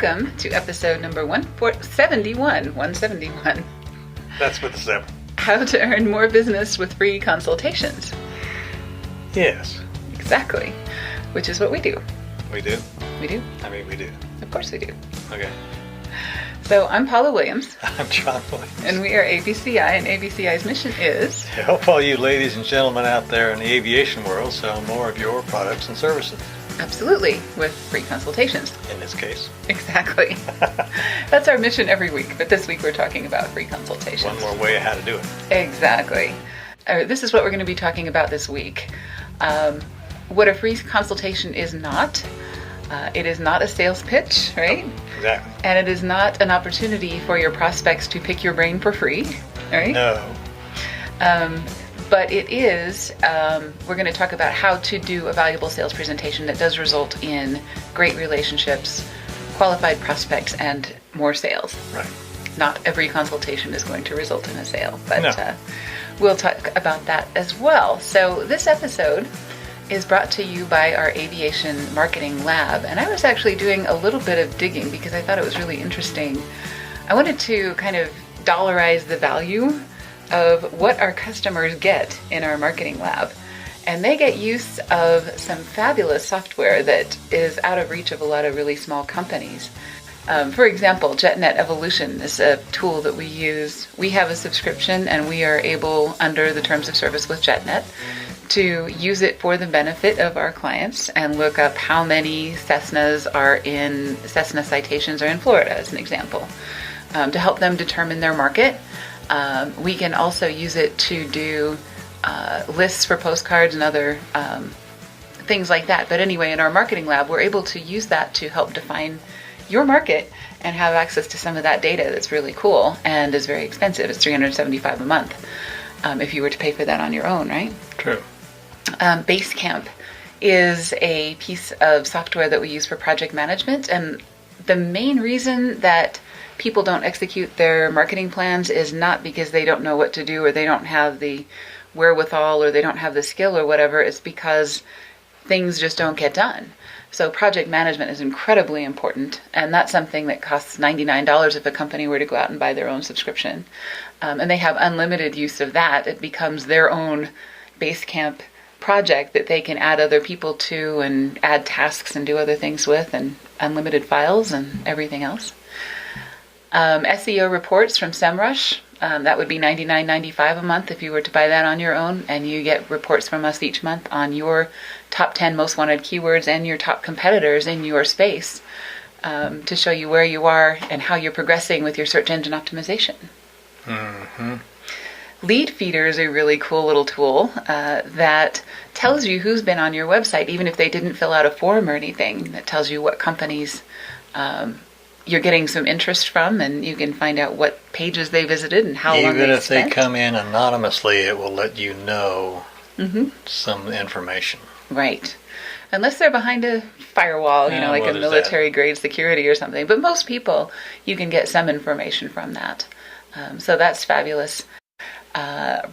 Welcome to episode number 171. That's with the 7. How to earn more business with free consultations. Yes. Exactly. Which is what we do. We do? We do. I mean, we do. Of course we do. Okay. So I'm Paula Williams. I'm John Williams. And we are ABCI, and ABCI's mission is to help all you ladies and gentlemen out there in the aviation world sell more of your products and services. Absolutely, with free consultations. In this case. Exactly. That's our mission every week, but this week we're talking about free consultations. One more way of how to do it. Exactly. This is what we're going to be talking about this week. What a free consultation is not. It is not a sales pitch, right? Exactly. And it is not an opportunity for your prospects to pick your brain for free, right? No. But it is, we're going to talk about how to do a valuable sales presentation that does result in great relationships, qualified prospects, and more sales. Right. Not every consultation is going to result in a sale, but No. We'll talk about that as well. So this episode is brought to you by our Aviation Marketing Lab. And I was actually doing a little bit of digging because I thought it was really interesting. I wanted to kind of dollarize the value of what our customers get in our marketing lab. And they get use of some fabulous software that is out of reach of a lot of really small companies. For example, JetNet Evolution is a tool that we use. We have a subscription and we are able, under the terms of service with JetNet, to use it for the benefit of our clients and look up how many Cessna citations are in Florida, as an example, to help them determine their market. We can also use it to do lists for postcards and other things like that. But anyway, in our marketing lab, we're able to use that to help define your market and have access to some of that data that's really cool and is very expensive. It's $375 a month if you were to pay for that on your own, right? True. Basecamp is a piece of software that we use for project management, and the main reason that people don't execute their marketing plans is not because they don't know what to do or they don't have the wherewithal or they don't have the skill or whatever. It's because things just don't get done. So project management is incredibly important, and that's something that costs $99 if a company were to go out and buy their own subscription. And they have unlimited use of that. It becomes their own Basecamp project that they can add other people to and add tasks and do other things with, and unlimited files and everything else. SEO reports from SEMrush, that would be $99.95 a month if you were to buy that on your own, and you get reports from us each month on your top 10 most wanted keywords and your top competitors in your space, to show you where you are and how you're progressing with your search engine optimization. Mm-hmm. Lead Feeder is a really cool little tool that tells you who's been on your website, even if they didn't fill out a form or anything. That tells you what companies you're getting some interest from, and you can find out what pages they visited and how long they spent. Even if they come in anonymously, it will let you know some information. Right. Unless they're behind a firewall, like a military-grade security or something. But most people, you can get some information from that. So that's fabulous.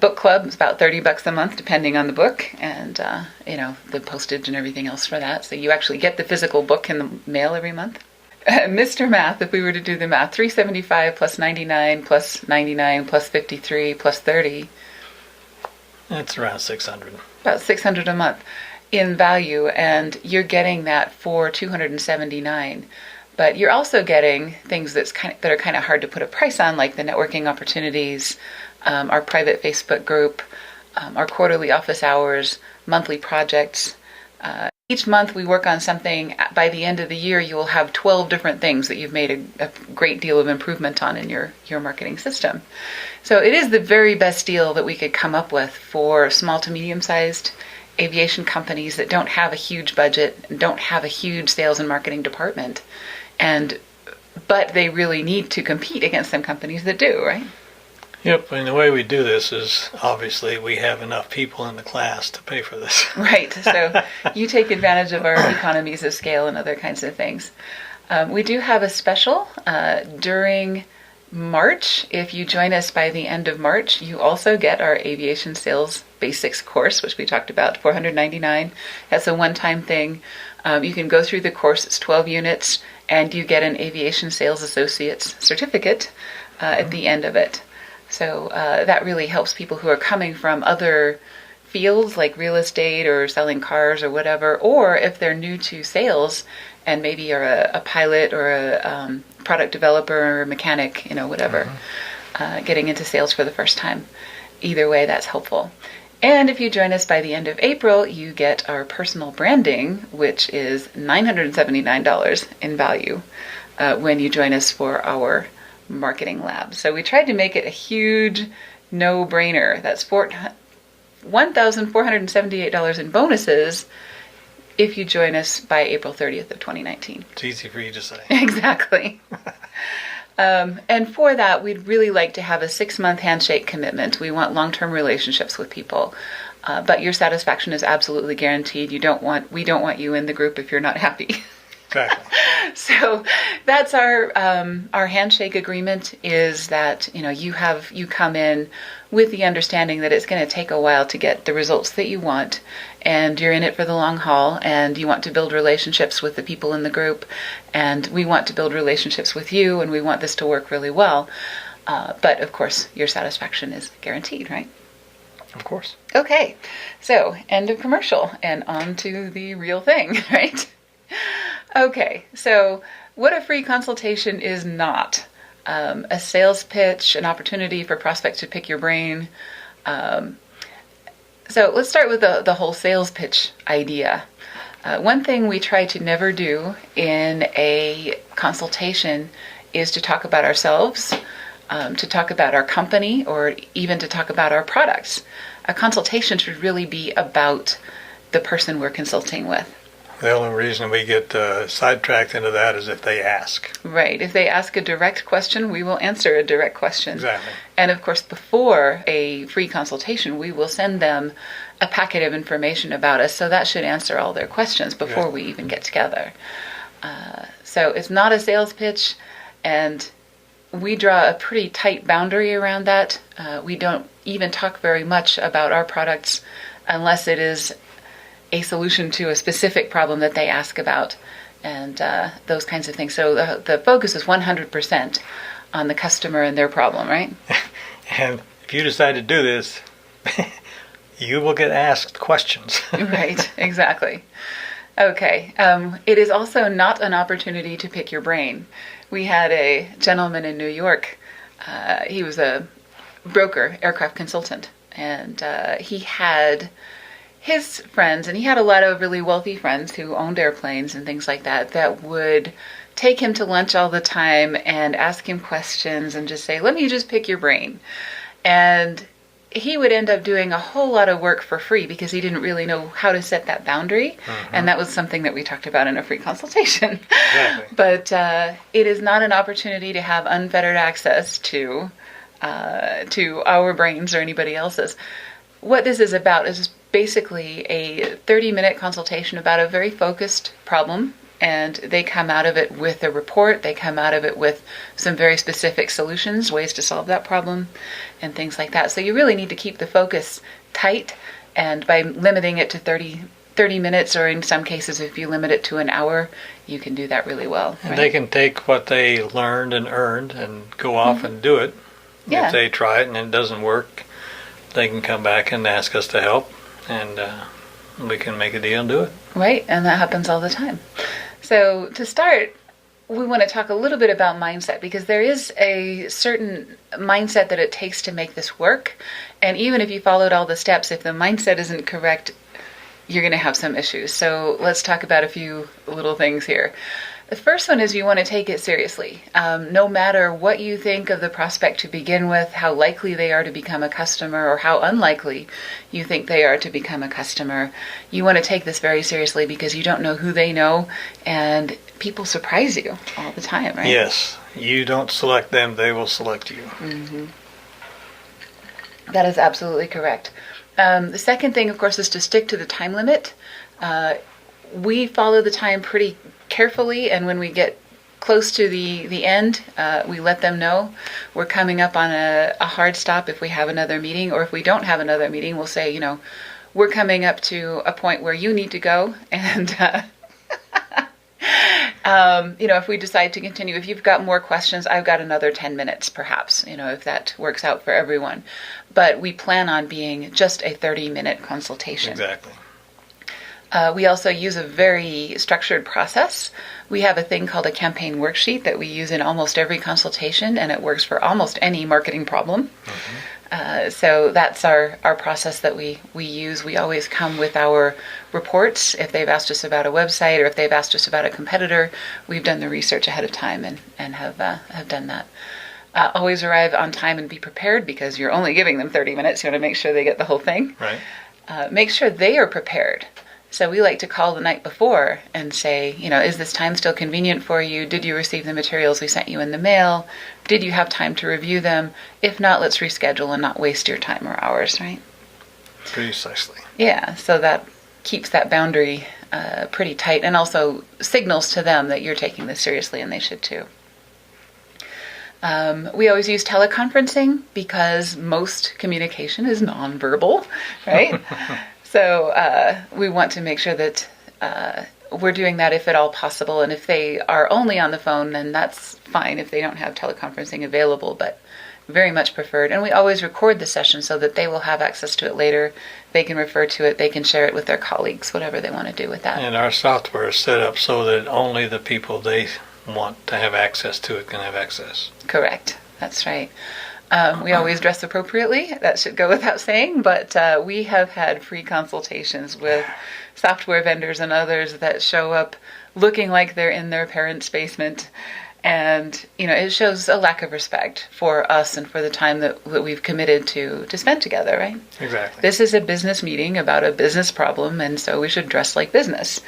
Book club is about $30 a month, depending on the book, and the postage and everything else for that. So you actually get the physical book in the mail every month. Mr. Math, if we were to do the math, $375 plus $99 plus $99 plus $53 plus $30. That's around $600. About $600 a month in value, and you're getting that for $279. But you're also getting things that are kind of hard to put a price on, like the networking opportunities, our private Facebook group, our quarterly office hours, monthly projects. Each month we work on something. By the end of the year, you will have 12 different things that you've made a great deal of improvement on in your marketing system. So it is the very best deal that we could come up with for small to medium-sized aviation companies that don't have a huge budget, don't have a huge sales and marketing department, but they really need to compete against some companies that do, right? Yep, and the way we do this is, obviously, we have enough people in the class to pay for this. Right, so you take advantage of our economies of scale and other kinds of things. We do have a special during March. If you join us by the end of March, you also get our Aviation Sales Basics course, which we talked about, $499. That's a one-time thing. You can go through the course. It's 12 units, and you get an Aviation Sales Associate's certificate at the end of it. So that really helps people who are coming from other fields like real estate or selling cars or whatever, or if they're new to sales and maybe are a pilot or a product developer or mechanic, whatever, getting into sales for the first time. Either way, that's helpful. And if you join us by the end of April, you get our personal branding, which is $979 in value when you join us for our marketing lab. So we tried to make it a huge no-brainer. That's $1,478 in bonuses if you join us by April 30th of 2019. It's easy for you to say. Exactly. And for that, we'd really like to have a 6-month handshake commitment. We want long-term relationships with people. But your satisfaction is absolutely guaranteed. We don't want you in the group if you're not happy. Exactly. So that's our handshake agreement, is that you come in with the understanding that it's going to take a while to get the results that you want, and you're in it for the long haul, and you want to build relationships with the people in the group, and we want to build relationships with you, and we want this to work really well. But of course, your satisfaction is guaranteed, right? Of course. Okay. So end of commercial and on to the real thing, right? Okay, so what a free consultation is not. A sales pitch, an opportunity for prospects to pick your brain. So let's start with the whole sales pitch idea. One thing we try to never do in a consultation is to talk about ourselves, to talk about our company, or even to talk about our products. A consultation should really be about the person we're consulting with. The only reason we get sidetracked into that is if they ask. Right. If they ask a direct question, we will answer a direct question. Exactly. And of course, before a free consultation, we will send them a packet of information about us. So that should answer all their questions before we even get together. So it's not a sales pitch, and we draw a pretty tight boundary around that. We don't even talk very much about our products unless it is a solution to a specific problem that they ask about, and those kinds of things. So the focus is 100% on the customer and their problem, right? And if you decide to do this, you will get asked questions. Right, exactly. Okay. It is also not an opportunity to pick your brain. We had a gentleman in New York. He was a broker, aircraft consultant, and he had his friends, and he had a lot of really wealthy friends who owned airplanes and things like that, that would take him to lunch all the time and ask him questions and just say, let me just pick your brain. And he would end up doing a whole lot of work for free because he didn't really know how to set that boundary. And that was something that we talked about in a free consultation. Exactly. But it is not an opportunity to have unfettered access to our brains or anybody else's. What this is about is basically a 30-minute consultation about a very focused problem, and they come out of it with a report. They come out of it with some very specific solutions, ways to solve that problem, and things like that. So you really need to keep the focus tight, and by limiting it to 30 minutes, or in some cases if you limit it to an hour, you can do that really well. And right? they can take what they learned and earned and go off and do it. Yeah. If they try it and it doesn't work, they can come back and ask us to help, and we can make a deal and do it. Right, and that happens all the time. So to start, we want to talk a little bit about mindset, because there is a certain mindset that it takes to make this work. And even if you followed all the steps, if the mindset isn't correct, you're going to have some issues. So let's talk about a few little things here. The first one is you want to take it seriously. No matter what you think of the prospect to begin with, how likely they are to become a customer, or how unlikely you think they are to become a customer, you want to take this very seriously, because you don't know who they know, and people surprise you all the time, right? Yes. You don't select them, they will select you. Mm-hmm. That is absolutely correct. The second thing, of course, is to stick to the time limit. We follow the time pretty carefully, and when we get close to the end, we let them know we're coming up on a hard stop if we have another meeting, or if we don't have another meeting, we'll say, we're coming up to a point where you need to go, and If we decide to continue, if you've got more questions, I've got another 10 minutes perhaps, if that works out for everyone. But we plan on being just a 30-minute consultation. Exactly. We also use a very structured process. We have a thing called a campaign worksheet that we use in almost every consultation, and it works for almost any marketing problem. So that's our process that we use. We always come with our reports. If they've asked us about a website or if they've asked us about a competitor, we've done the research ahead of time and have done that. Always arrive on time and be prepared, because you're only giving them 30 minutes. You want to make sure they get the whole thing. Right. Make sure they are prepared. So we like to call the night before and say, is this time still convenient for you? Did you receive the materials we sent you in the mail? Did you have time to review them? If not, let's reschedule and not waste your time or hours, right? Precisely. Yeah, so that keeps that boundary pretty tight, and also signals to them that you're taking this seriously, and they should too. We always use teleconferencing because most communication is nonverbal, right? So we want to make sure that we're doing that if at all possible. And if they are only on the phone, then that's fine if they don't have teleconferencing available, but very much preferred. And we always record the session so that they will have access to it later. They can refer to it. They can share it with their colleagues, whatever they want to do with that. And our software is set up so that only the people they want to have access to it can have access. Correct. That's right. We always dress appropriately. That should go without saying, but we have had free consultations with software vendors and others that show up looking like they're in their parents' basement. And, it shows a lack of respect for us and for the time that we've committed to spend together, right? Exactly. This is a business meeting about a business problem, and so we should dress like business.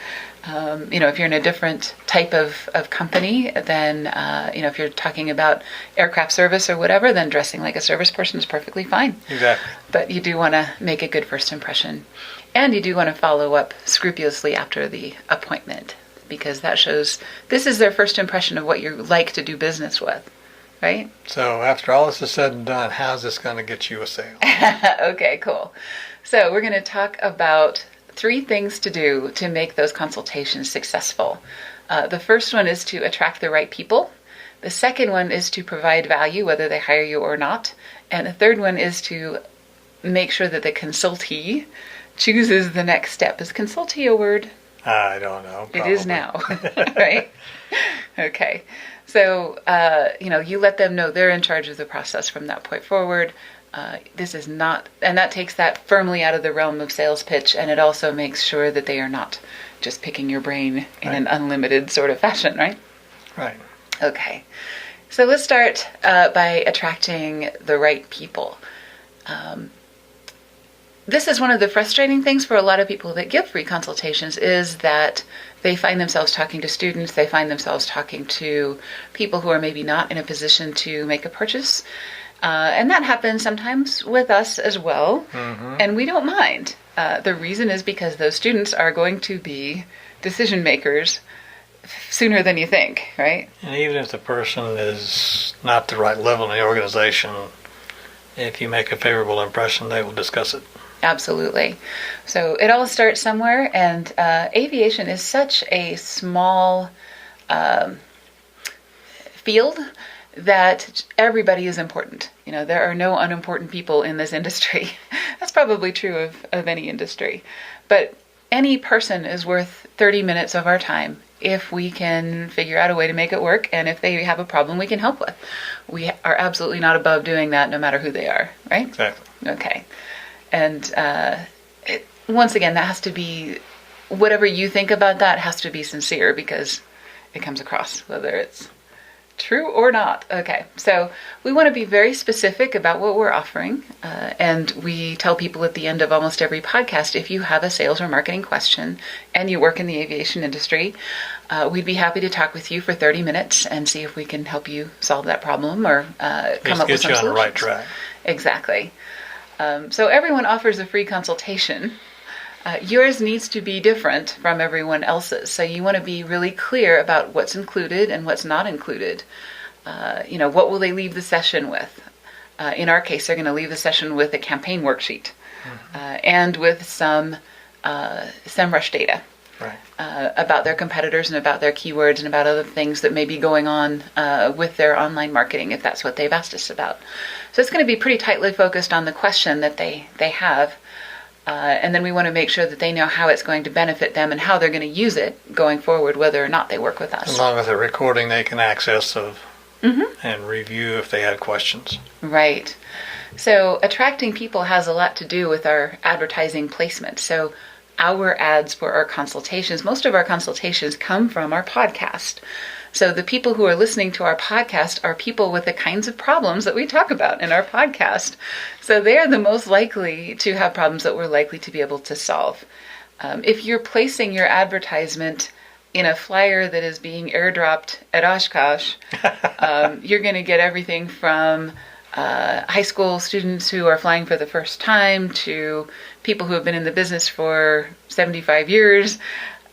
If you're in a different type of company, then, if you're talking about aircraft service or whatever, then dressing like a service person is perfectly fine. Exactly. But you do want to make a good first impression. And you do want to follow up scrupulously after the appointment, because that shows this is their first impression of what you like to do business with, right? So after all this is said and done, how's this going to get you a sale? Okay, cool. So we're going to talk about 3 things to do to make those consultations successful. The first one is to attract the right people. The second one is to provide value, whether they hire you or not. And the third one is to make sure that the consultee chooses the next step. Is consultee a word? I don't know. Probably. It is now, right? Okay. So, you let them know they're in charge of the process from that point forward. This is not, and that takes that firmly out of the realm of sales pitch, and it also makes sure that they are not just picking your brain in an unlimited sort of fashion, right? Right. Okay. So let's start by attracting the right people. This is one of the frustrating things for a lot of people that give free consultations, is that they find themselves talking to students, they find themselves talking to people who are maybe not in a position to make a purchase. And that happens sometimes with us as well, and we don't mind. The reason is because those students are going to be decision makers sooner than you think, right? And even if the person is not the right level in the organization, if you make a favorable impression, they will discuss it. Absolutely. So it all starts somewhere, and aviation is such a small field that everybody is important. There are no unimportant people in this industry. That's probably true of any industry. But any person is worth 30 minutes of our time if we can figure out a way to make it work, and if they have a problem we can help with. We are absolutely not above doing that, no matter who they are, right? Exactly. Okay. And once again, that has to be, whatever you think about that has to be sincere, because it comes across, whether it's true or not. Okay, so we want to be very specific about what we're offering. And we tell people at the end of almost every podcast, if you have a sales or marketing question and you work in the aviation industry, we'd be happy to talk with you for 30 minutes and see if we can help you solve that problem or come up with some solutions. Get you on the right track. Exactly. So everyone offers a free consultation. Yours needs to be different from everyone else's. So you want to be really clear about what's included and what's not included. What will they leave the session with? In our case, they're going to leave the session with a campaign worksheet and with some SEMrush data. Right. About their competitors and about their keywords and about other things that may be going on with their online marketing, if that's what they've asked us about. So it's going to be pretty tightly focused on the question that they have. And then we want to make sure that they know how it's going to benefit them and how they're going to use it going forward, whether or not they work with us. Along with a recording they can access and review if they have questions. Right. So attracting people has a lot to do with our advertising placement. So our ads for our consultations, most of our consultations come from our podcast. So the people who are listening to our podcast are people with the kinds of problems that we talk about in our podcast. So they are the most likely to have problems that we're likely to be able to solve. If you're placing your advertisement in a flyer that is being airdropped at Oshkosh, you're going to get everything from high school students who are flying for the first time to people who have been in the business for 75 years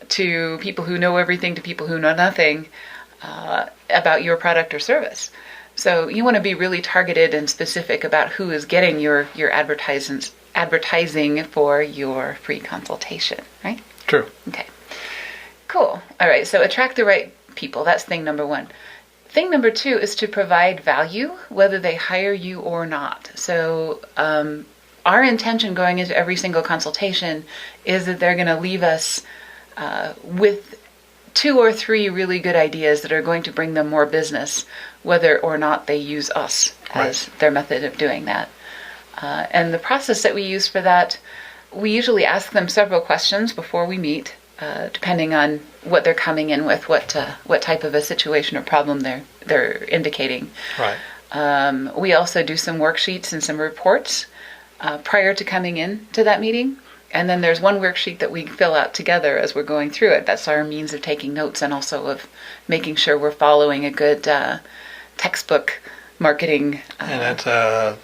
to people who know everything to people who know nothing about your product or service. So you want to be really targeted and specific about who is getting your advertising for your free consultation, right? True. Okay. Cool. All right. So attract the right people. That's thing number one. Thing number two is to provide value, whether they hire you or not. So our intention going into every single consultation is that they're going to leave us with 2 or 3 really good ideas that are going to bring them more business, whether or not they use us as their method of doing that. And the process that we use for that, we usually ask them several questions before we meet, depending on what they're coming in with, what type of a situation or problem they're indicating. Right. We also do some worksheets and some reports prior to coming in to that meeting. And then there's one worksheet that we fill out together as we're going through it. That's our means of taking notes and also of making sure we're following a good textbook marketing and that's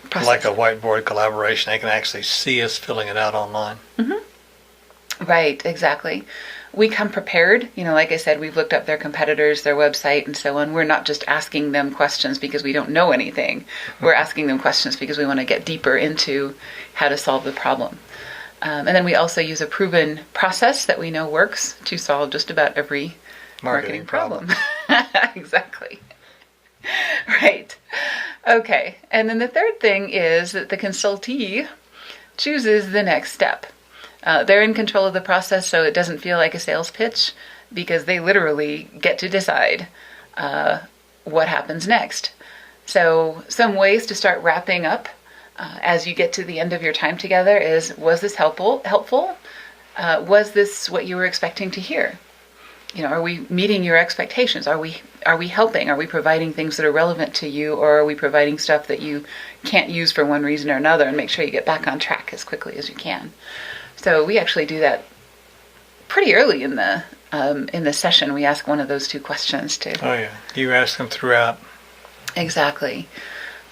process. like a whiteboard collaboration. They can actually see us filling it out online. Mm-hmm. Right, exactly. We come prepared. Like I said, we've looked up their competitors, their website, and so on. We're not just asking them questions because we don't know anything. We're asking them questions because we want to get deeper into how to solve the problem. And then we also use a proven process that we know works to solve just about every marketing problem. Exactly. Right. Okay. And then the third thing is that the consultee chooses the next step. They're in control of the process, so it doesn't feel like a sales pitch because they literally get to decide what happens next. So some ways to start wrapping up as you get to the end of your time together is, was this helpful? Was this what you were expecting to hear? Are we meeting your expectations? Are we helping? Are we providing things that are relevant to you, or are we providing stuff that you can't use for one reason or another, and make sure you get back on track as quickly as you can? So we actually do that pretty early in the session. We ask one of those 2 questions too. Oh yeah, you ask them throughout. Exactly.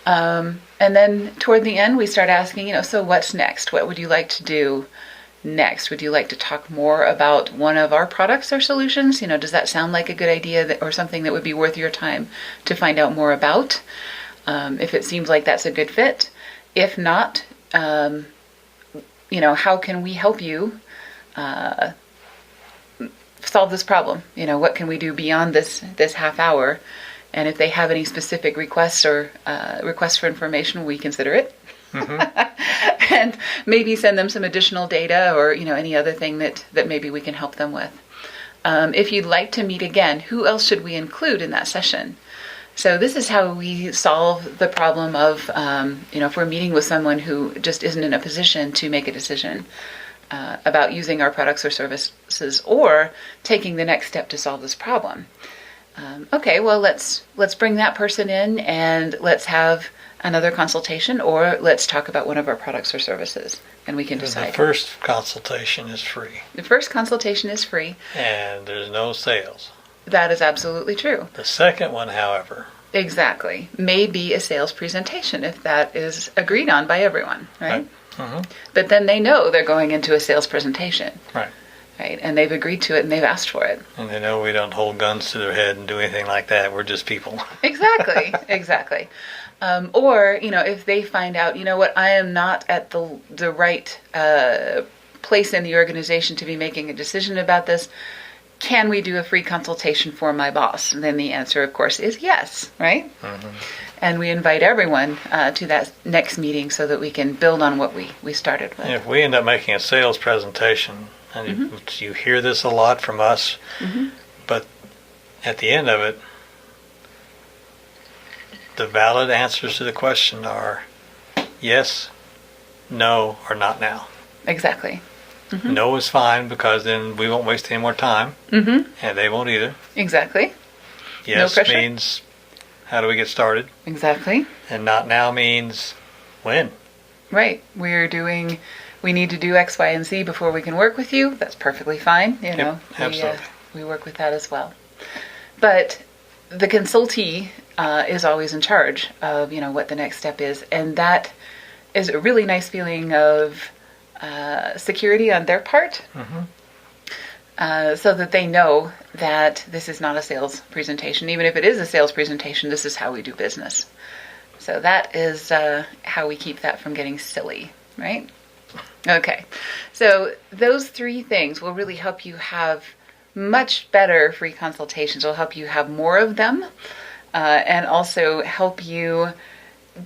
And then toward the end, we start asking, so what's next? What would you like to do next? Would you like to talk more about one of our products or solutions? Does that sound like a good idea or something that would be worth your time to find out more about? If it seems like that's a good fit. If not, how can we help you solve this problem? What can we do beyond this half hour? And if they have any specific requests or requests for information, we consider it. Mm-hmm. And maybe send them some additional data or, any other thing that maybe we can help them with. If you'd like to meet again, who else should we include in that session? So this is how we solve the problem of, if we're meeting with someone who just isn't in a position to make a decision about using our products or services or taking the next step to solve this problem. Okay, well, let's bring that person in and let's have another consultation, or let's talk about one of our products or services, and we can decide. The first consultation is free. The first consultation is free. And there's no sales. That is absolutely true. The second one, however. Exactly. May be a sales presentation if that is agreed on by everyone, right? Mm-hmm. But then they know they're going into a sales presentation. Right. Right, and they've agreed to it and they've asked for it. And they know we don't hold guns to their head and do anything like that. We're just people. Exactly, exactly. Or, if they find out, I am not at the right place in the organization to be making a decision about this. Can we do a free consultation for my boss? And then the answer, of course, is yes, right? Mm-hmm. And we invite everyone to that next meeting so that we can build on what we started with. If we end up making a sales presentation, and you hear this a lot from us, but at the end of it, the valid answers to the question are yes, no, or not now. Exactly. Mm-hmm. No is fine, because then we won't waste any more time, and they won't either. Exactly. Yes no means, how do we get started? Exactly. And not now means, when? Right. We need to do X, Y, and Z before we can work with you. That's perfectly fine. Absolutely. We work with that as well. But the consultee is always in charge of, what the next step is. And that is a really nice feeling of security on their part, so that they know that this is not a sales presentation. Even if it is a sales presentation, this is how we do business. So that is how we keep that from getting silly, right? Okay, so those three things will really help you have much better free consultations. Will help you have more of them, and also help you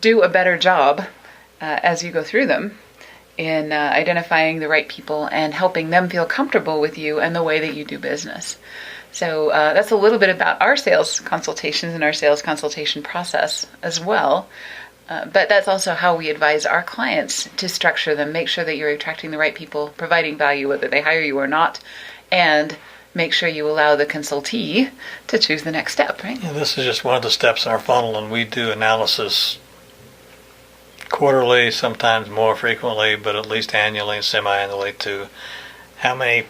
do a better job as you go through them in identifying the right people and helping them feel comfortable with you and the way that you do business. So that's a little bit about our sales consultations and our sales consultation process as well. But that's also how we advise our clients to structure them, make sure that you're attracting the right people, providing value whether they hire you or not, and make sure you allow the consultee to choose the next step, right? Yeah, this is just one of the steps in our funnel, and we do analysis quarterly, sometimes more frequently, but at least annually and semi-annually, to how many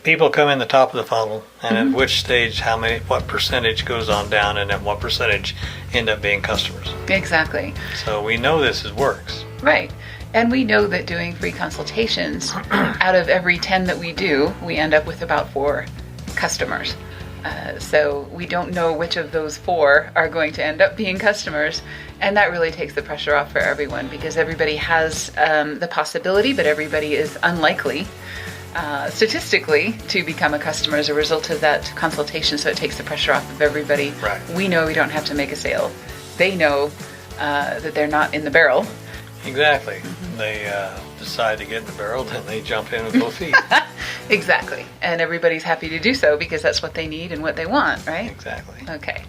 people come in the top of the funnel, and at which stage, what percentage goes on down, and then what percentage end up being customers. Exactly. So we know this works. Right. And we know that doing free consultations, out of every 10 that we do, we end up with about 4 customers. So we don't know which of those 4 are going to end up being customers, and that really takes the pressure off for everyone, because everybody has the possibility, but everybody is unlikely statistically to become a customer as a result of that consultation. So it takes the pressure off of everybody. Right. We know we don't have to make a sale. They know that they're not in the barrel. Exactly. They decide to get in the barrel, then they jump in with both feet. Exactly. And everybody's happy to do so because that's what they need and what they want, right? Exactly. Okay.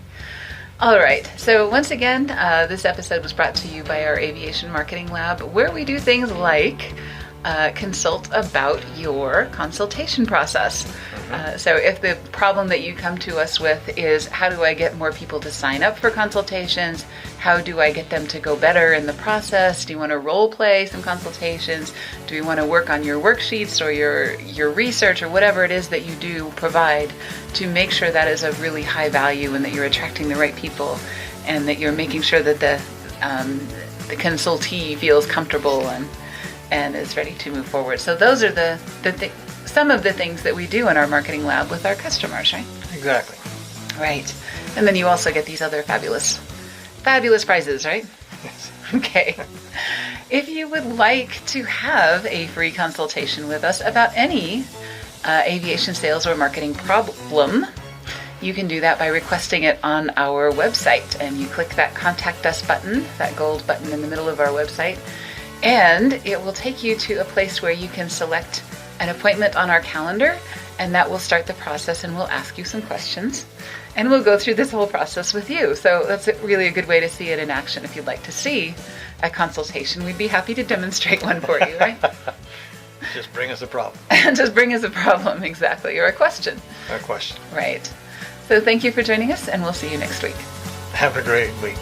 All right. So once again, this episode was brought to you by our Aviation Marketing Lab, where we do things like consult about your consultation process. So if the problem that you come to us with is, how do I get more people to sign up for consultations? How do I get them to go better in the process? Do you want to role play some consultations? Do you want to work on your worksheets or your research or whatever it is that you do provide to make sure that is of really high value and that you're attracting the right people and that you're making sure that the consultee feels comfortable and is ready to move forward. So those are some of the things that we do in our marketing lab with our customers, right? Exactly. Right. And then you also get these other fabulous prizes, right? Yes. Okay. If you would like to have a free consultation with us about any aviation sales or marketing problem, you can do that by requesting it on our website. And you click that Contact Us button, that gold button in the middle of our website, and it will take you to a place where you can select an appointment on our calendar, and that will start the process, and we'll ask you some questions, and we'll go through this whole process with you. So that's really a good way to see it in action. If you'd like to see a consultation, we'd be happy to demonstrate one for you, right? Just bring us a problem. Just bring us a problem, exactly, or a question. A question. Right. So thank you for joining us, and we'll see you next week. Have a great week.